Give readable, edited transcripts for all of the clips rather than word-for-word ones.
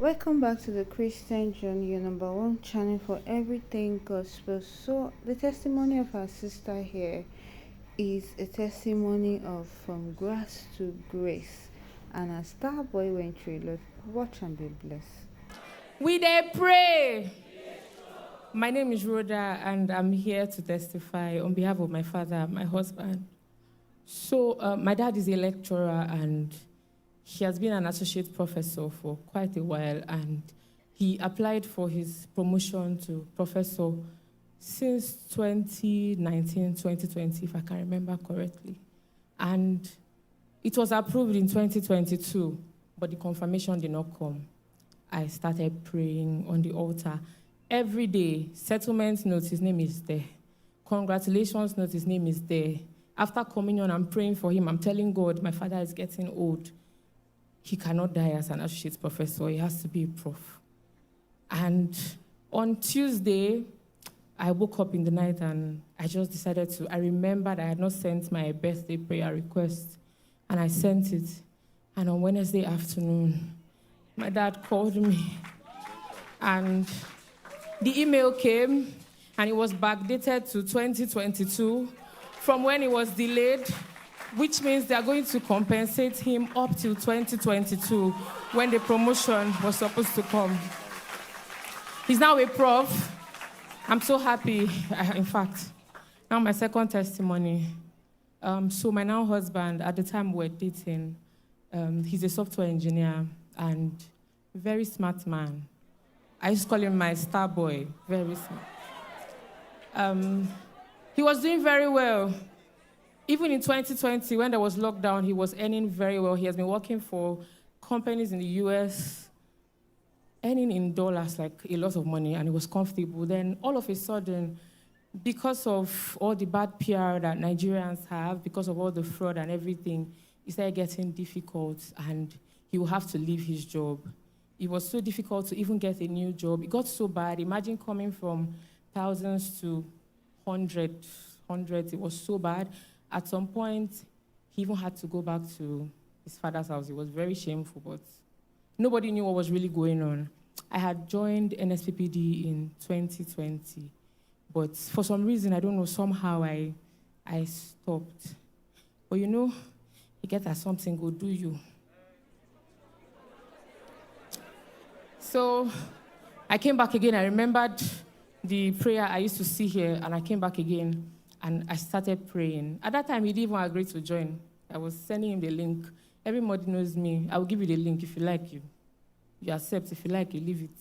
Welcome back to the Christian Journey, your number one channel for everything gospel. So, the testimony of our sister here is a testimony of from grass to grace, and a star boy went through a lot. Watch and be blessed. We dey pray. My name is Rhoda, and I'm here to testify on behalf of my father, my husband. So, my dad is a lecturer, and he has been an associate professor for quite a while, and he applied for his promotion to professor since 2019, 2020, if I can remember correctly. And it was approved in 2022, but the confirmation did not come. I started praying on the altar. Every day, settlement note, his name is there. Congratulations note, his name is there. After communion, I'm praying for him. I'm telling God, my father is getting old. He cannot die as an associate professor. He has to be a prof. And on Tuesday, I woke up in the night and I just decided to, I remembered I had not sent my birthday prayer request, and I sent it. And on Wednesday afternoon, my dad called me, and the email came, and it was backdated to 2022 from when it was delayed, which means they are going to compensate him up till 2022 when the promotion was supposed to come. He's now a prof. I'm so happy. In fact, now my second testimony. So my now husband, at the time we were dating, he's a software engineer and very smart man. I used to call him my star boy, very smart. He was doing very well. Even in 2020, when there was lockdown, he was earning very well. He has been working for companies in the US, earning in dollars, like a lot of money, and it was comfortable. Then all of a sudden, because of all the bad PR that Nigerians have, because of all the fraud and everything, it started getting difficult, and he will have to leave his job. It was so difficult to even get a new job. It got so bad. Imagine coming from thousands to hundreds. It was so bad. At some point, he even had to go back to his father's house. It was very shameful, but nobody knew what was really going on. I had joined NSPPD in 2020, but for some reason, I don't know, somehow I stopped. But you get that something go do you. So I came back again. I remembered the prayer I used to see here, and I came back again, and I started praying. At that time, he didn't even agree to join. I was sending him the link. Everybody knows me. I will give you the link if you like you. You accept. If you like, you leave it.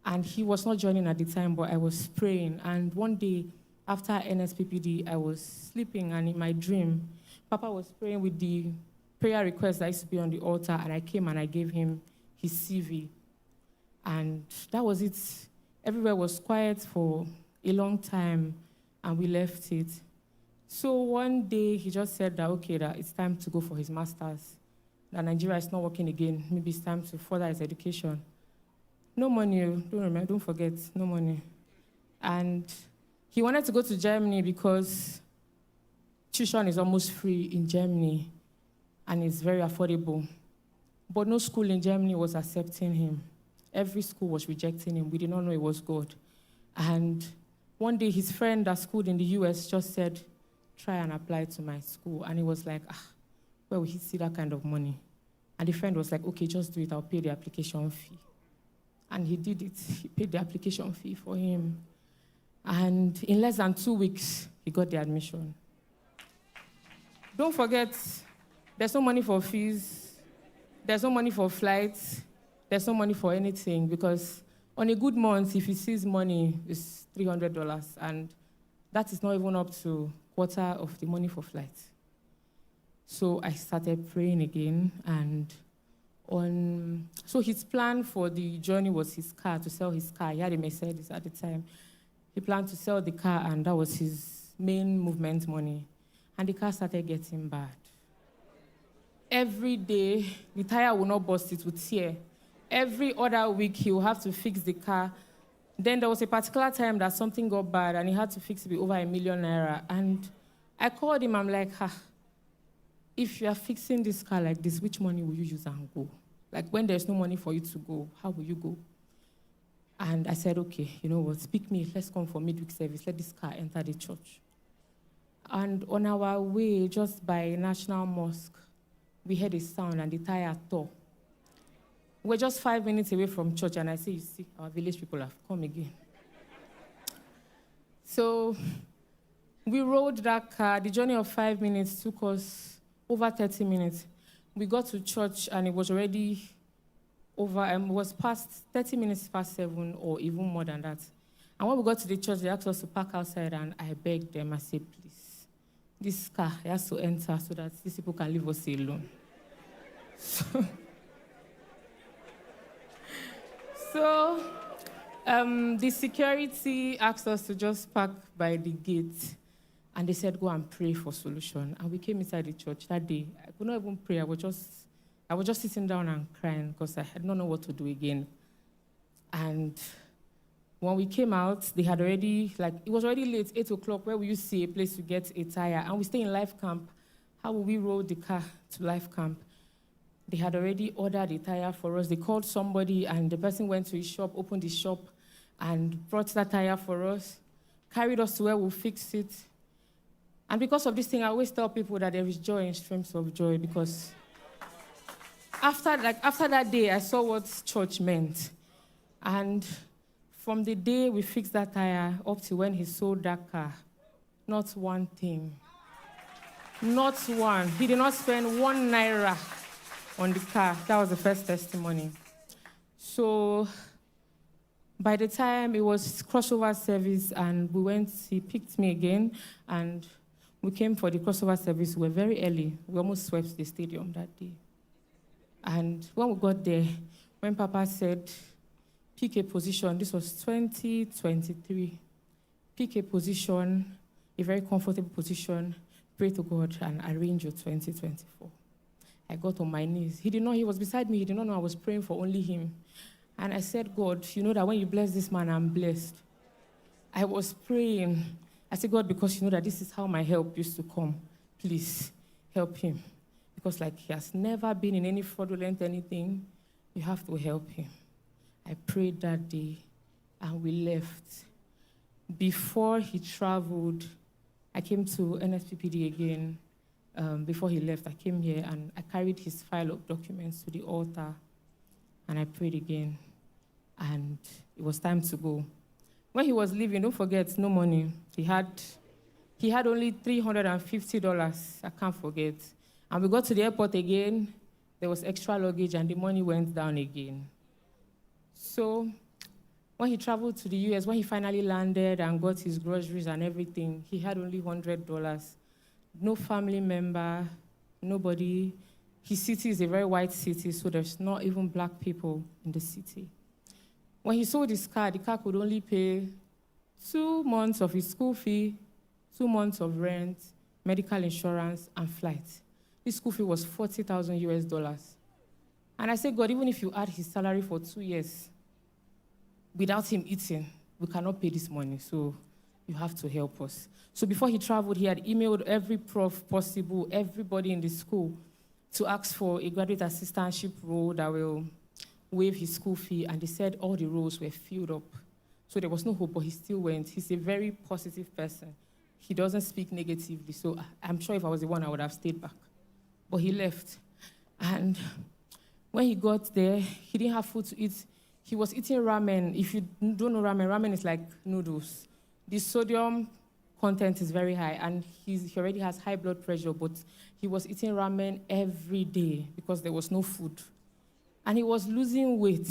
And he was not joining at the time, but I was praying. And one day, after NSPPD, I was sleeping, and in my dream, Papa was praying with the prayer request that used to be on the altar, and I came and I gave him his CV. And that was it. Everywhere was quiet for a long time, and we left it. So one day, he just said that, okay, that it's time to go for his master's, that Nigeria is not working again. Maybe it's time to further his education. No money, don't forget, no money. And he wanted to go to Germany because tuition is almost free in Germany, and it's very affordable. But no school in Germany was accepting him. Every school was rejecting him. We did not know it was God. And one day, his friend that schooled in the US just said, try and apply to my school. And he was like, where will he see that kind of money? And the friend was like, okay, just do it. I'll pay the application fee. And he did it. He paid the application fee for him. And in less than 2 weeks, he got the admission. Don't forget, there's no money for fees. There's no money for flights. There's no money for anything, because on a good month, if he sees money, it's $300, and that is not even up to quarter of the money for flights. So I started praying again, and so his plan for the journey was his car, to sell his car. He had a Mercedes at the time. He planned to sell the car, and that was his main movement money. And the car started getting bad. Every day, the tire will not burst, it would tear. Every other week, he will have to fix the car. Then there was a particular time that something got bad, and he had to fix it with over ₦1 million. And I called him, I'm like, if you are fixing this car like this, which money will you use and go? Like when there's no money for you to go, how will you go? And I said, okay, you know what, pick me, let's come for midweek service, let this car enter the church. And on our way, just by National Mosque, we heard a sound and the tire tore. We're just 5 minutes away from church, and I say, you see, our village people have come again. So we rode that car. The journey of 5 minutes took us over 30 minutes. We got to church, and it was already over, it was past 30 minutes past 7 or even more than that. And when we got to the church, they asked us to park outside, and I begged them. I said, please, this car has to enter so that these people can leave us alone. So the security asked us to just park by the gate, and they said, go and pray for solution. And we came inside the church that day. I could not even pray. I was just sitting down and crying because I had not know what to do again. And when we came out, they had already, it was already late, 8 o'clock, where will you see a place to get a tire? And we stay in life camp. How will we roll the car to life camp? They had already ordered a tire for us. They called somebody, and the person went to his shop, opened his shop, and brought that tire for us, carried us to where we'll fix it. And because of this thing, I always tell people that there is joy in streams of joy, because after that day, I saw what church meant. And from the day we fixed that tire up to when he sold that car, not one thing. Not one. He did not spend 1 naira on the car. That was the first testimony. So by the time it was crossover service and he picked me again, and we came for the crossover service. We were very early. We almost swept the stadium that day. And when we got there, when Papa said, pick a position, this was 2023, pick a position, a very comfortable position, pray to God and arrange your 2024. I got on my knees. He was beside me. He did not know I was praying for only him. And I said, God, you know that when you bless this man, I'm blessed. I was praying. I said, God, because you know that this is how my help used to come. Please help him. Because he has never been in any fraudulent anything, you have to help him. I prayed that day, and we left. Before he traveled, I came to NSPPD again. Before he left, I came here, and I carried his file of documents to the altar, and I prayed again, and it was time to go. When he was leaving, don't forget, no money. He had only $350, I can't forget. And we got to the airport again, there was extra luggage, and the money went down again. So when he traveled to the US, when he finally landed and got his groceries and everything, he had only $100. No family member, nobody. His city is a very white city, so there's not even black people in the city. When he sold his car, the car could only pay 2 months of his school fee, 2 months of rent, medical insurance, and flight. His school fee was $40,000. And I said, God, even if you add his salary for 2 years, without him eating, we cannot pay this money, so you have to help us. So before he traveled, he had emailed every prof possible, everybody in the school, to ask for a graduate assistantship role that will waive his school fee, and they said all the roles were filled up. So there was no hope, but he still went. He's a very positive person. He doesn't speak negatively, so I'm sure if I was the one, I would have stayed back. But he left. And when he got there, he didn't have food to eat. He was eating ramen. If you don't know ramen, ramen is like noodles. The sodium content is very high, and he already has high blood pressure, but he was eating ramen every day because there was no food. And he was losing weight.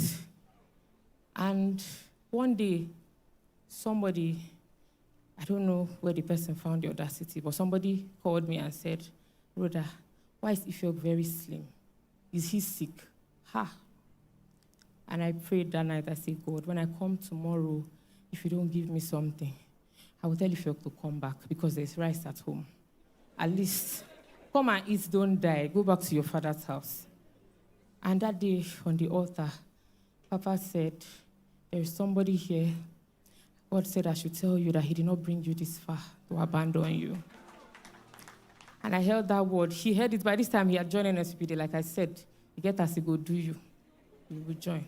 And one day, somebody, I don't know where the person found the audacity, but somebody called me and said, Rhoda, why is Ife very slim? Is he sick? Ha! And I prayed that night. I said, God, when I come tomorrow, if you don't give me something, I will tell Ife to come back because there's rice at home. At least, come and eat, don't die. Go back to your father's house. And that day on the altar, Papa said, there is somebody here. God said I should tell you that he did not bring you this far to abandon you. And I held that word. He heard it. By this time, he had joined NSPPD. Like I said, you get as he go do you. we would join.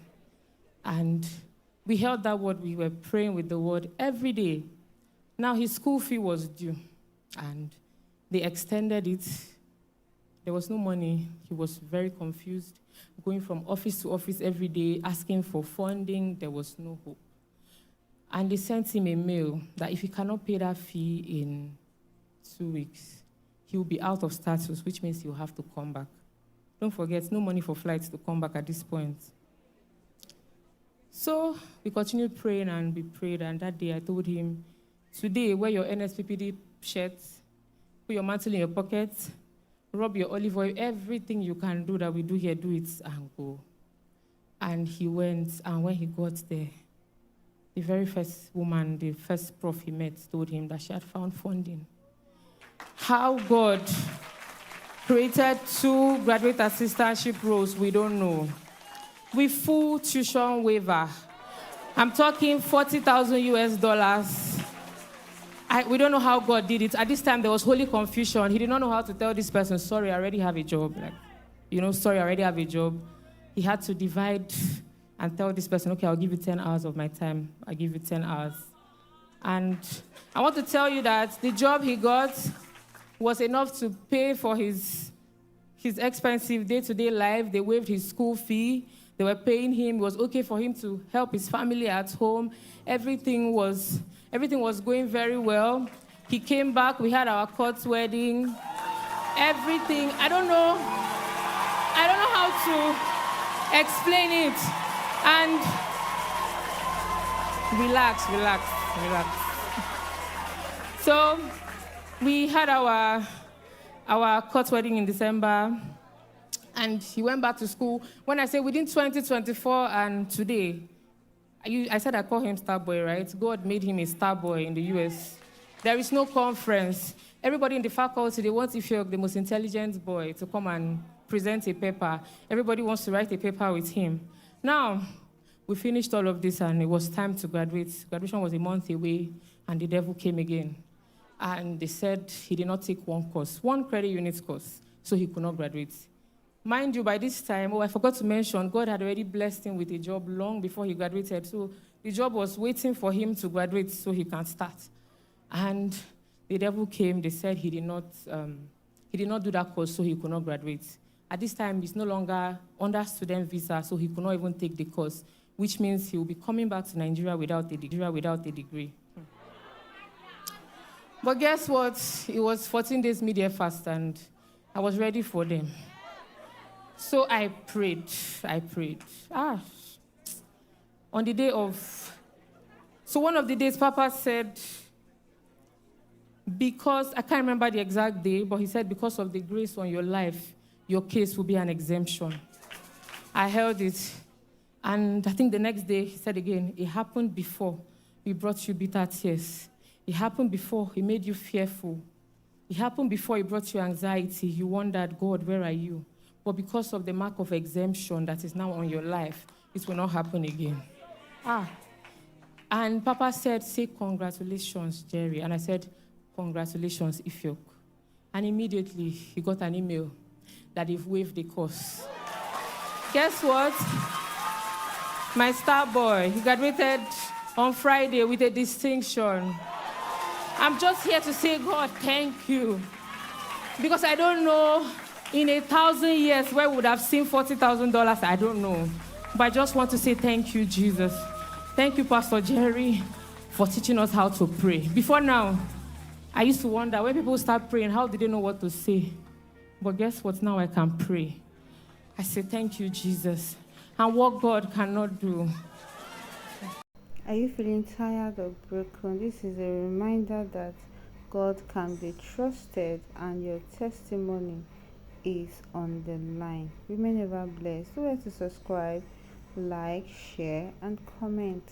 And we held that word. We were praying with the word every day. Now his school fee was due, and they extended it. There was no money. He was very confused, going from office to office every day, asking for funding. There was no hope. And they sent him a mail that if he cannot pay that fee in 2 weeks, he will be out of status, which means he will have to come back. Don't forget, no money for flights to come back at this point. So we continued praying and we prayed, and that day I told him, today, wear your NSPPD shirt, put your mantle in your pocket, rub your olive oil, everything you can do that we do here, do it and go. And he went, and when he got there, the very first woman, the first prof he met, told him that she had found funding. How God created 2 graduate assistantship roles, we don't know. With full tuition waiver. I'm talking $40,000 US. We don't know how God did it. At this time, there was holy confusion. He did not know how to tell this person, sorry, I already have a job. Sorry, I already have a job. He had to divide and tell this person, okay, I'll give you 10 hours of my time. I'll give you 10 hours. And I want to tell you that the job he got was enough to pay for his expensive day-to-day life. They waived his school fee. They were paying him. It was okay for him to help his family at home. Everything was going very well. He came back. We had our court wedding. Everything. I don't know how to explain it. And relax. So we had our court wedding in December. And he went back to school. When I say within 2024 and today, I said I call him star boy, right? God made him a star boy in the US. There is no conference. Everybody in the faculty, they want Ifeok, the most intelligent boy, to come and present a paper. Everybody wants to write a paper with him. Now, we finished all of this, and it was time to graduate. Graduation was a month away, and the devil came again. And they said he did not take one credit unit course, so he could not graduate. Mind you, by this time, I forgot to mention, God had already blessed him with a job long before he graduated. So the job was waiting for him to graduate so he can start. And the devil came. They said he did not do that course, so he could not graduate. At this time, he's no longer under student visa, so he could not even take the course, which means he will be coming back to Nigeria without a degree. But guess what? It was 14 days media fast, and I was ready for them. So I prayed. On the day so one of the days, Papa said, because, I can't remember the exact day, but he said, because of the grace on your life, your case will be an exemption. I held it. And I think the next day, he said again, it happened before we brought you bitter tears. It happened before he made you fearful. It happened before he brought you anxiety. You wondered, God, where are you? But because of the mark of exemption that is now on your life, it will not happen again. And Papa said, say congratulations, Jerry. And I said, congratulations, Ifeok. And immediately, he got an email that they've waived the course. Guess what? My star boy, he graduated on Friday with a distinction. I'm just here to say, God, thank you. Because I don't know, in 1,000 years, where we would have seen $40,000, I don't know. But I just want to say thank you, Jesus. Thank you, Pastor Jerry, for teaching us how to pray. Before now, I used to wonder, when people start praying, how do they know what to say? But guess what? Now I can pray. I say, thank you, Jesus. And what God cannot do. Are you feeling tired or broken? This is a reminder that God can be trusted and your testimony is on the line. Remain ever blessed. Don't forget to subscribe, like, share, and comment.